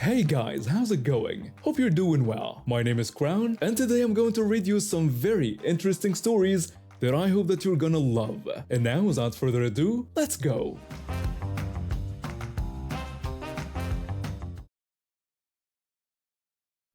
Hey guys, how's it going? Hope you're doing well. My name is Crown, and today I'm going to read you some very interesting stories that I hope that you're gonna love. And now, without further ado, let's go!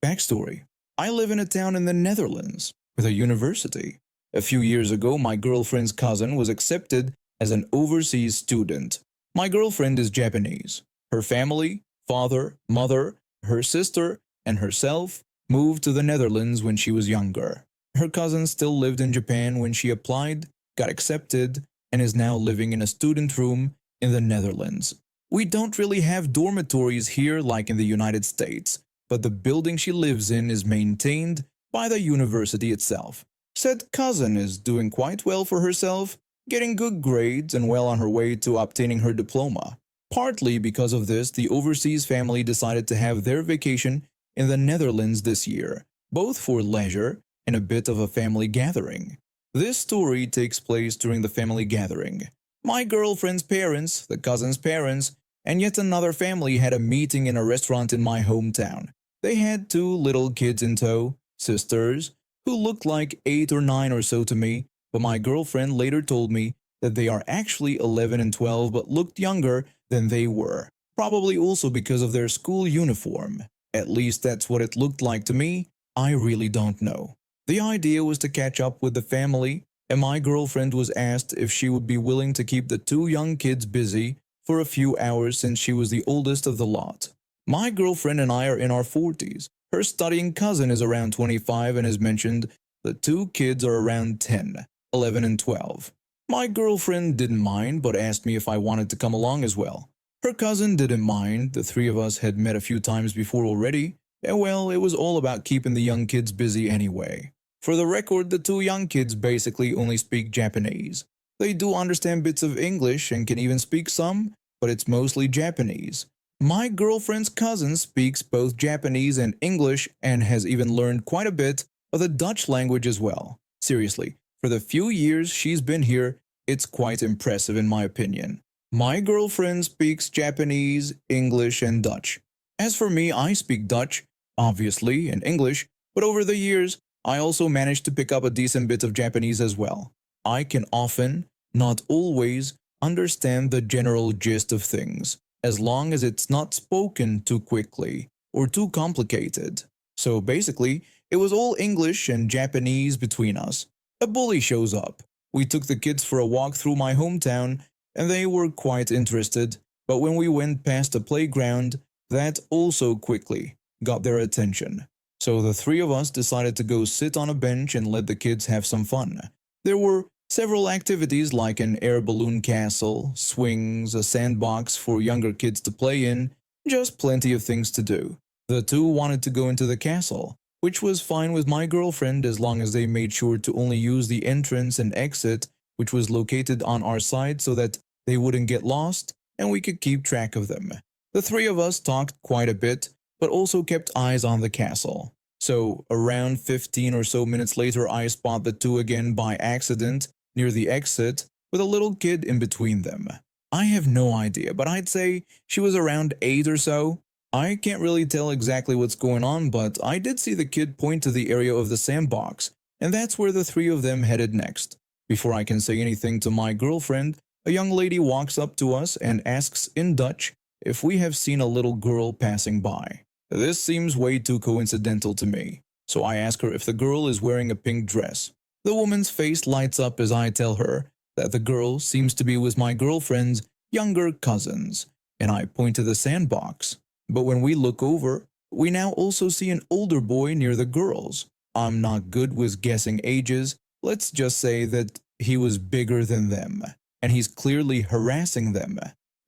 Backstory: I live in a town in the Netherlands with a university. A few years ago, my girlfriend's cousin was accepted as an overseas student. My girlfriend is Japanese. Her family, father, mother, her sister, and herself moved to the Netherlands when she was younger. Her cousin still lived in Japan when she applied, got accepted, and is now living in a student room in the Netherlands. We don't really have dormitories here like in the United States, but the building she lives in is maintained by the university itself. Said cousin is doing quite well for herself, getting good grades and well on her way to obtaining her diploma. Partly because of this, the overseas family decided to have their vacation in the Netherlands this year, both for leisure and a bit of a family gathering. This story takes place during the family gathering. My girlfriend's parents, the cousin's parents, and yet another family had a meeting in a restaurant in my hometown. They had two little kids in tow, sisters, who looked like 8 or 9 or so to me, but my girlfriend later told me that they are actually 11 and 12 but looked younger than they were, probably also because of their school uniform. At least that's what it looked like to me. I really don't know. The idea was to catch up with the family, and my girlfriend was asked if she would be willing to keep the two young kids busy for a few hours since she was the oldest of the lot. My girlfriend and I are in our 40s. Her studying cousin is around 25, and as mentioned, the two kids are around 10, 11 and 12. My girlfriend didn't mind but asked me if I wanted to come along as well. Her cousin didn't mind. The three of us had met a few times before already, and well, it was all about keeping the young kids busy anyway. For the record, the two young kids basically only speak Japanese. They do understand bits of English and can even speak some, but it's mostly Japanese. My girlfriend's cousin speaks both Japanese and English and has even learned quite a bit of the Dutch language as well. Seriously, for the few years she's been here, it's quite impressive in my opinion. My girlfriend speaks Japanese, English, and Dutch. As for me, I speak Dutch, obviously, and English, but over the years, I also managed to pick up a decent bit of Japanese as well. I can often, not always, understand the general gist of things, as long as it's not spoken too quickly or too complicated. So basically, it was all English and Japanese between us. A bully shows up. We took the kids for a walk through my hometown, and they were quite interested, but when we went past a playground, that also quickly got their attention. So the three of us decided to go sit on a bench and let the kids have some fun. There were several activities like an air balloon castle, swings, a sandbox for younger kids to play in, just plenty of things to do. The two wanted to go into the castle, which was fine with my girlfriend as long as they made sure to only use the entrance and exit, which was located on our side so that they wouldn't get lost and we could keep track of them. The three of us talked quite a bit, but also kept eyes on the castle. So around 15 or so minutes later, I spot the two again by accident near the exit with a little kid in between them. I have no idea, but I'd say she was around 8 or so. I can't really tell exactly what's going on, but I did see the kid point to the area of the sandbox, and that's where the three of them headed next. Before I can say anything to my girlfriend, a young lady walks up to us and asks in Dutch if we have seen a little girl passing by. This seems way too coincidental to me, so I ask her if the girl is wearing a pink dress. The woman's face lights up as I tell her that the girl seems to be with my girlfriend's younger cousins, and I point to the sandbox. But when we look over, we now also see an older boy near the girls. I'm not good with guessing ages. Let's just say that he was bigger than them, and he's clearly harassing them.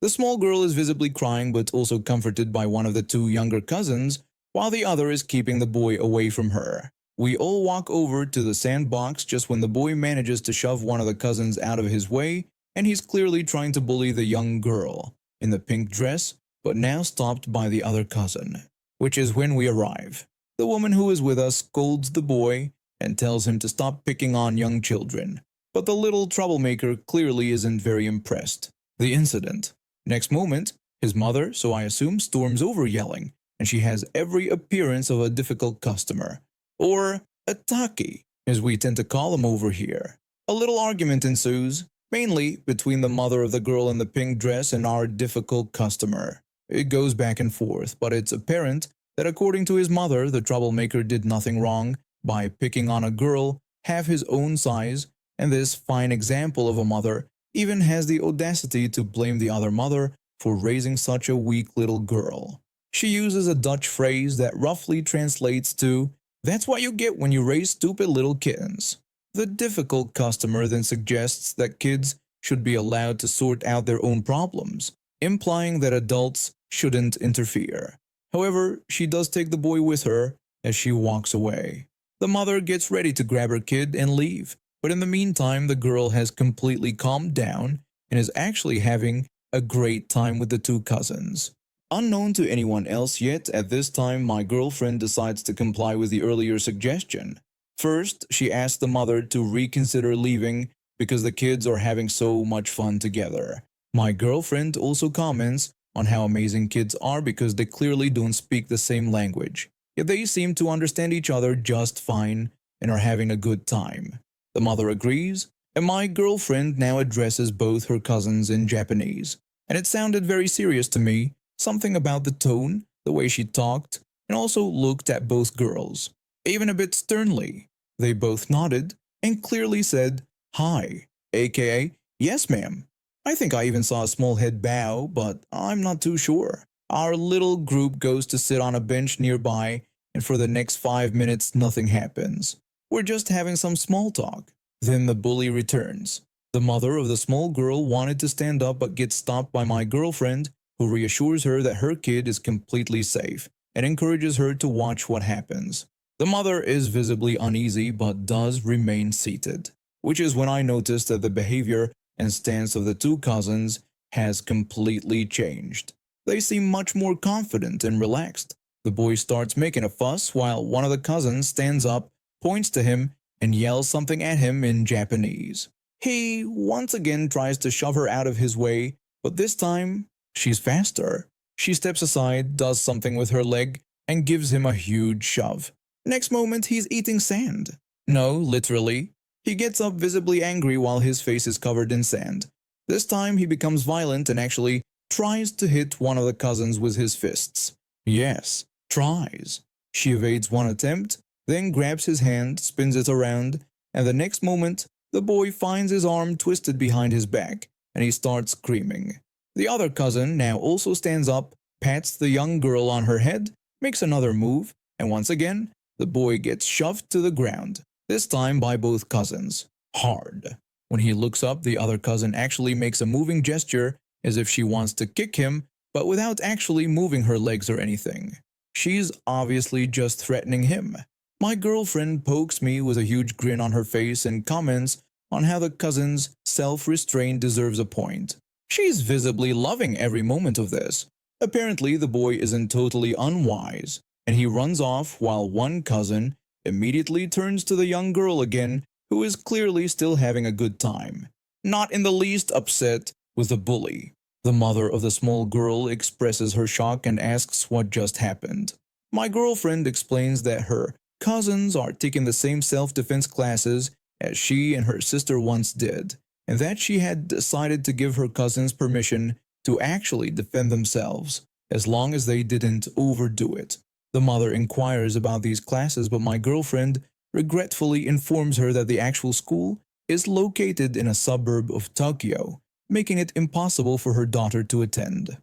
The small girl is visibly crying but also comforted by one of the two younger cousins, while the other is keeping the boy away from her. We all walk over to the sandbox just when the boy manages to shove one of the cousins out of his way, and he's clearly trying to bully the young girl in the pink dress, but now stopped by the other cousin, which is when we arrive. The woman who is with us scolds the boy and tells him to stop picking on young children, but the little troublemaker clearly isn't very impressed. The incident. Next moment, his mother, so I assume, storms over yelling, and she has every appearance of a difficult customer, or a taki, as we tend to call them over here. A little argument ensues, mainly between the mother of the girl in the pink dress and our difficult customer. It goes back and forth, but it's apparent that according to his mother, the troublemaker did nothing wrong by picking on a girl half his own size, and this fine example of a mother even has the audacity to blame the other mother for raising such a weak little girl. She uses a Dutch phrase that roughly translates to, "That's what you get when you raise stupid little kittens." The difficult customer then suggests that kids should be allowed to sort out their own problems, implying that adults shouldn't interfere. However, she does take the boy with her as she walks away. The mother gets ready to grab her kid and leave, but in the meantime the girl has completely calmed down and is actually having a great time with the two cousins. Unknown to anyone else yet, at this time my girlfriend decides to comply with the earlier suggestion. First, she asks the mother to reconsider leaving because the kids are having so much fun together. My girlfriend also comments on how amazing kids are because they clearly don't speak the same language, yet they seem to understand each other just fine and are having a good time. The mother agrees, and my girlfriend now addresses both her cousins in Japanese, and it sounded very serious to me, something about the tone, the way she talked, and also looked at both girls, even a bit sternly. They both nodded and clearly said, "Hi," aka, "Yes ma'am." I think I even saw a small head bow, but I'm not too sure. Our little group goes to sit on a bench nearby, and for the next 5 minutes nothing happens. We're just having some small talk. Then the bully returns. The mother of the small girl wanted to stand up but gets stopped by my girlfriend, who reassures her that her kid is completely safe and encourages her to watch what happens. The mother is visibly uneasy but does remain seated, which is when I noticed that the behavior and stance of the two cousins has completely changed. They seem much more confident and relaxed. The boy starts making a fuss while one of the cousins stands up, points to him, and yells something at him in Japanese. He once again tries to shove her out of his way, but this time she's faster. She steps aside, does something with her leg, and gives him a huge shove. Next moment he's eating sand. No, literally. He gets up visibly angry while his face is covered in sand. This time he becomes violent and actually tries to hit one of the cousins with his fists. Yes, tries. She evades one attempt, then grabs his hand, spins it around, and the next moment the boy finds his arm twisted behind his back and he starts screaming. The other cousin now also stands up, pats the young girl on her head, makes another move, and once again the boy gets shoved to the ground. This time by both cousins. Hard. When he looks up, the other cousin actually makes a moving gesture as if she wants to kick him, but without actually moving her legs or anything. She's obviously just threatening him. My girlfriend pokes me with a huge grin on her face and comments on how the cousin's self-restraint deserves a point. She's visibly loving every moment of this. Apparently the boy isn't totally unwise, and he runs off while one cousin immediately turns to the young girl again, who is clearly still having a good time, not in the least upset with the bully. The mother of the small girl expresses her shock and asks what just happened. My girlfriend explains that her cousins are taking the same self-defense classes as she and her sister once did, and that she had decided to give her cousins permission to actually defend themselves, as long as they didn't overdo it. The mother inquires about these classes, but my girlfriend regretfully informs her that the actual school is located in a suburb of Tokyo, making it impossible for her daughter to attend.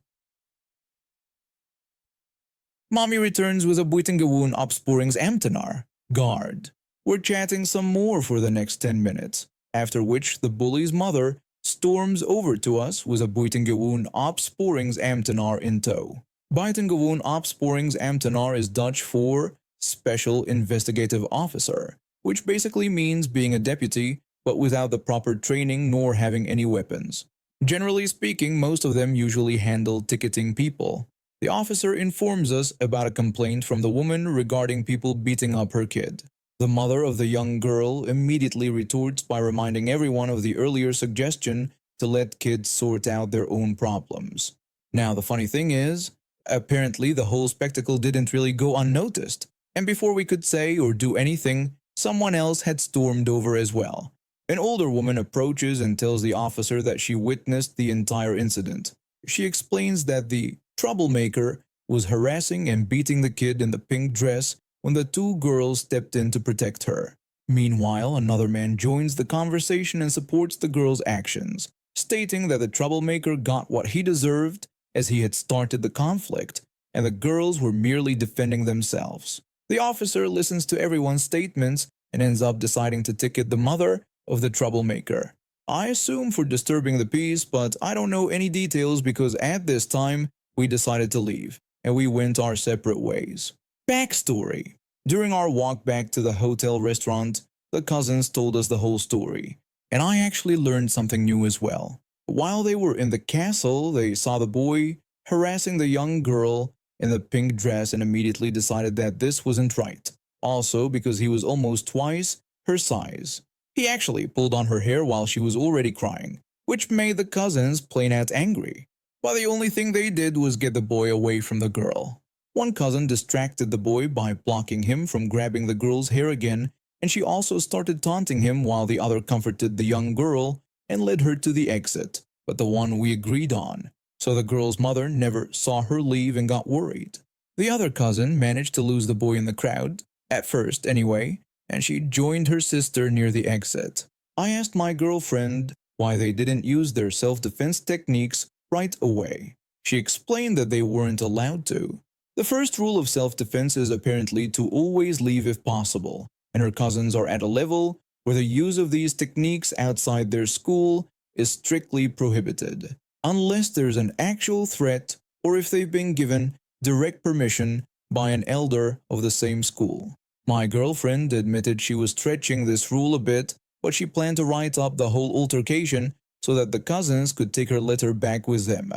Mommy returns with a buitengewoon opsporingsambtenaar, guard. We're chatting some more for the next 10 minutes, after which the bully's mother storms over to us with a buitengewoon opsporingsambtenaar in tow. Buitengewoon opsporingsambtenaar is Dutch for Special Investigative Officer, which basically means being a deputy but without the proper training nor having any weapons. Generally speaking, most of them usually handle ticketing people. The officer informs us about a complaint from the woman regarding people beating up her kid. The mother of the young girl immediately retorts by reminding everyone of the earlier suggestion to let kids sort out their own problems. Now the funny thing is, Apparently, the whole spectacle didn't really go unnoticed, and before we could say or do anything, someone else had stormed over as well. An older woman approaches and tells the officer that she witnessed the entire incident. She explains that the troublemaker was harassing and beating the kid in the pink dress when the two girls stepped in to protect her. Meanwhile, another man joins the conversation and supports the girls' actions, stating that the troublemaker got what he deserved as he had started the conflict, and the girls were merely defending themselves. The officer listens to everyone's statements and ends up deciding to ticket the mother of the troublemaker. I assume for disturbing the peace, but I don't know any details because at this time we decided to leave and we went our separate ways. Backstory. During our walk back to the hotel restaurant, the cousins told us the whole story, and I actually learned something new as well. While they were in the castle, they saw the boy harassing the young girl in the pink dress and immediately decided that this wasn't right. Also because he was almost twice her size. He actually pulled on her hair while she was already crying, which made the cousins plain out angry. But the only thing they did was get the boy away from the girl. One cousin distracted the boy by blocking him from grabbing the girl's hair again, and she also started taunting him while the other comforted the young girl and led her to the exit, but the one we agreed on, so the girl's mother never saw her leave and got worried. The other cousin managed to lose the boy in the crowd, at first anyway, and she joined her sister near the exit. I asked my girlfriend why they didn't use their self-defense techniques right away. She explained that they weren't allowed to. The first rule of self-defense is apparently to always leave if possible, and her cousins are at a level where the use of these techniques outside their school is strictly prohibited, unless there's an actual threat or if they've been given direct permission by an elder of the same school. My girlfriend admitted she was stretching this rule a bit, but she planned to write up the whole altercation so that the cousins could take her letter back with them.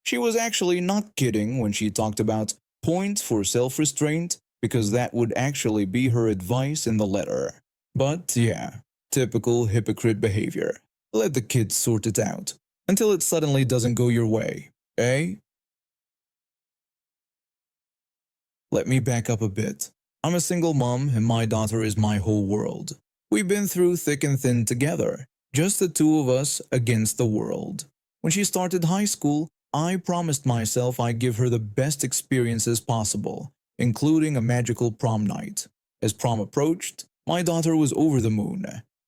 She was actually not kidding when she talked about points for self-restraint, because that would actually be her advice in the letter. But yeah, typical hypocrite behavior. Let the kids sort it out, until it suddenly doesn't go your way, eh? Let me back up a bit. I'm a single mom and my daughter is my whole world. We've been through thick and thin together, just the two of us against the world. When she started high school, I promised myself I'd give her the best experiences possible, including a magical prom night. As prom approached, my daughter was over the moon.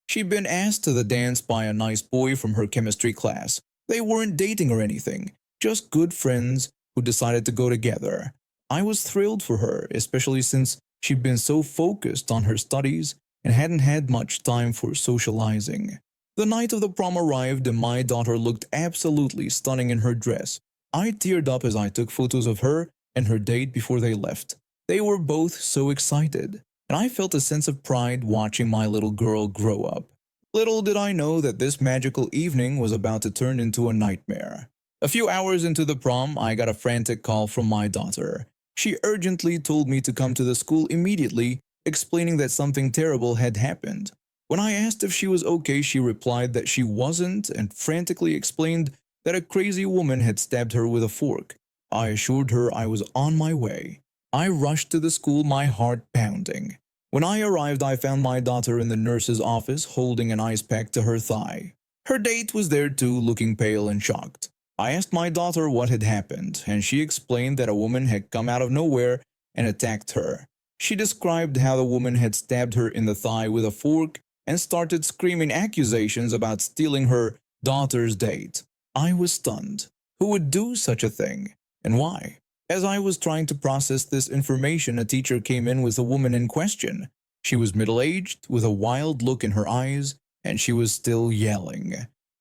She'd been asked to the dance by a nice boy from her chemistry class. They weren't dating or anything, just good friends who decided to go together. I was thrilled for her, especially since she'd been so focused on her studies and hadn't had much time for socializing. The night of the prom arrived and my daughter looked absolutely stunning in her dress. I teared up as I took photos of her and her date before they left. They were both so excited, and I felt a sense of pride watching my little girl grow up. Little did I know that this magical evening was about to turn into a nightmare. A few hours into the prom, I got a frantic call from my daughter. She urgently told me to come to the school immediately, explaining that something terrible had happened. When I asked if she was okay, she replied that she wasn't and frantically explained that a crazy woman had stabbed her with a fork. I assured her I was on my way. I rushed to the school, my heart pounding. When I arrived, I found my daughter in the nurse's office holding an ice pack to her thigh. Her date was there too, looking pale and shocked. I asked my daughter what had happened, and she explained that a woman had come out of nowhere and attacked her. She described how the woman had stabbed her in the thigh with a fork and started screaming accusations about stealing her daughter's date. I was stunned. Who would do such a thing? And why? As I was trying to process this information, a teacher came in with the woman in question. She was middle-aged, with a wild look in her eyes, and she was still yelling.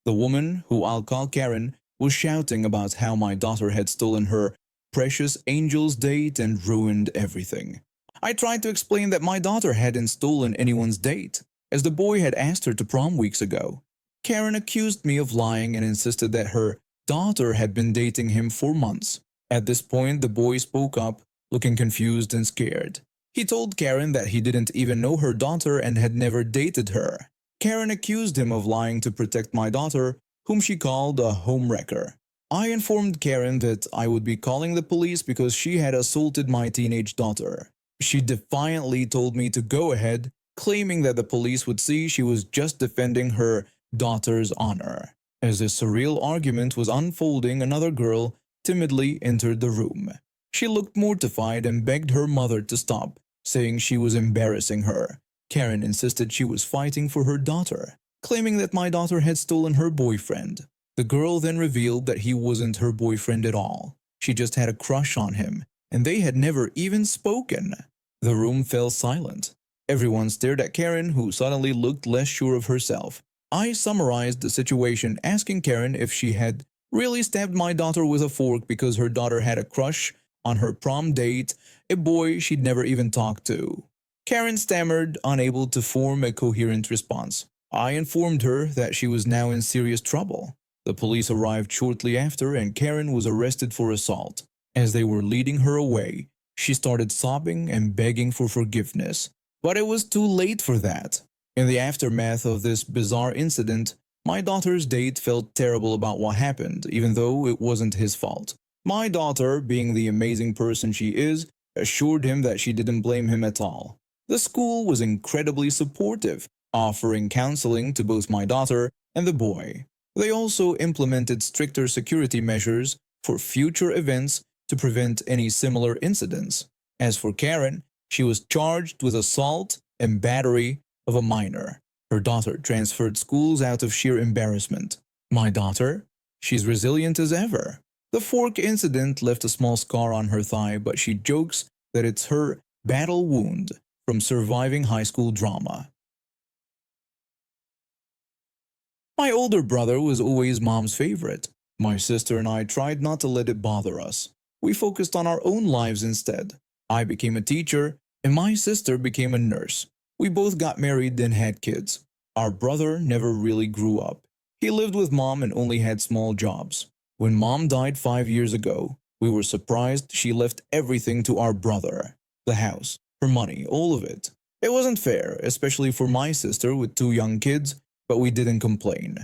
The woman, who I'll call Karen, was shouting about how my daughter had stolen her precious angel's date and ruined everything. I tried to explain that my daughter hadn't stolen anyone's date, as the boy had asked her to prom weeks ago. Karen accused me of lying and insisted that her daughter had been dating him for months. At this point, the boy spoke up, looking confused and scared. He told Karen that he didn't even know her daughter and had never dated her. Karen accused him of lying to protect my daughter, whom she called a homewrecker. I informed Karen that I would be calling the police because she had assaulted my teenage daughter. She defiantly told me to go ahead, claiming that the police would see she was just defending her daughter's honor. As this surreal argument was unfolding, another girl timidly entered the room. She looked mortified and begged her mother to stop, saying she was embarrassing her. Karen insisted she was fighting for her daughter, claiming that my daughter had stolen her boyfriend. The girl then revealed that he wasn't her boyfriend at all. She just had a crush on him, and they had never even spoken. The room fell silent. Everyone stared at Karen, who suddenly looked less sure of herself. I summarized the situation, asking Karen if she had really stabbed my daughter with a fork because her daughter had a crush on her prom date, a boy she'd never even talked to. Karen stammered, unable to form a coherent response. I informed her that she was now in serious trouble. The police arrived shortly after, and Karen was arrested for assault. As they were leading her away, she started sobbing and begging for forgiveness. But it was too late for that. In the aftermath of this bizarre incident, my daughter's date felt terrible about what happened, even though it wasn't his fault. My daughter, being the amazing person she is, assured him that she didn't blame him at all. The school was incredibly supportive, offering counseling to both my daughter and the boy. They also implemented stricter security measures for future events to prevent any similar incidents. As for Karen, she was charged with assault and battery of a minor. Her daughter transferred schools out of sheer embarrassment. My daughter? She's resilient as ever. The fork incident left a small scar on her thigh, but she jokes that it's her battle wound from surviving high school drama. My older brother was always mom's favorite. My sister and I tried not to let it bother us. We focused on our own lives instead. I became a teacher, and my sister became a nurse. We both got married and had kids. Our brother never really grew up. He lived with mom and only had small jobs. When mom died 5 years ago, we were surprised she left everything to our brother. The house, her money, all of it. It wasn't fair, especially for my sister with 2 young kids, but we didn't complain.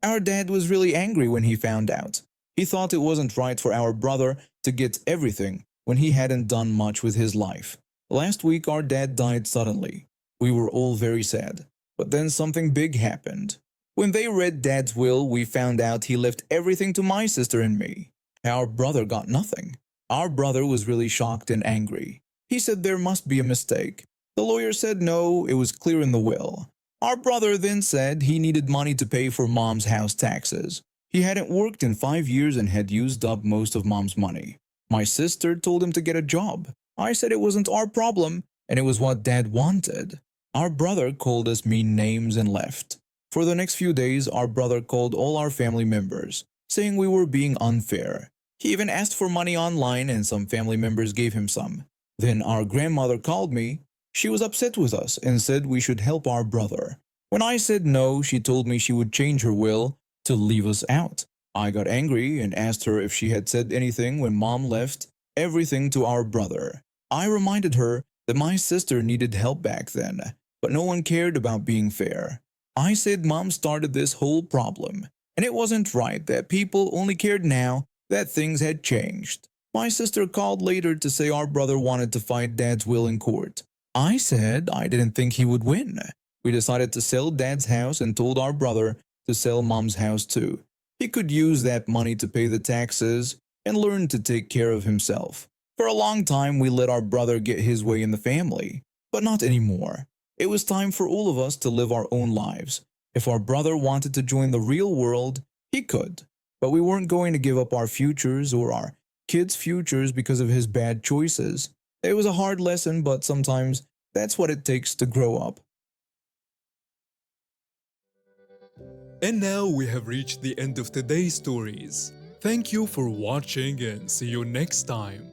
Our dad was really angry when he found out. He thought it wasn't right for our brother to get everything when he hadn't done much with his life. Last week our dad died suddenly. We were all very sad. But then something big happened. When they read Dad's will, we found out he left everything to my sister and me. Our brother got nothing. Our brother was really shocked and angry. He said there must be a mistake. The lawyer said no, it was clear in the will. Our brother then said he needed money to pay for mom's house taxes. He hadn't worked in 5 years and had used up most of mom's money. My sister told him to get a job. I said it wasn't our problem, and it was what Dad wanted. Our brother called us mean names and left. For the next few days, our brother called all our family members, saying we were being unfair. He even asked for money online, and some family members gave him some. Then our grandmother called me. She was upset with us and said we should help our brother. When I said no, she told me she would change her will to leave us out. I got angry and asked her if she had said anything when mom left everything to our brother. I reminded her that my sister needed help back then, but no one cared about being fair. I said mom started this whole problem, and it wasn't right that people only cared now that things had changed. My sister called later to say our brother wanted to fight Dad's will in court. I said I didn't think he would win. We decided to sell Dad's house and told our brother to sell Mom's house too. He could use that money to pay the taxes and learn to take care of himself. For a long time we let our brother get his way in the family, but not anymore. It was time for all of us to live our own lives. If our brother wanted to join the real world, he could. But we weren't going to give up our futures or our kids' futures because of his bad choices. It was a hard lesson, but sometimes that's what it takes to grow up. And now we have reached the end of today's stories. Thank you for watching and see you next time.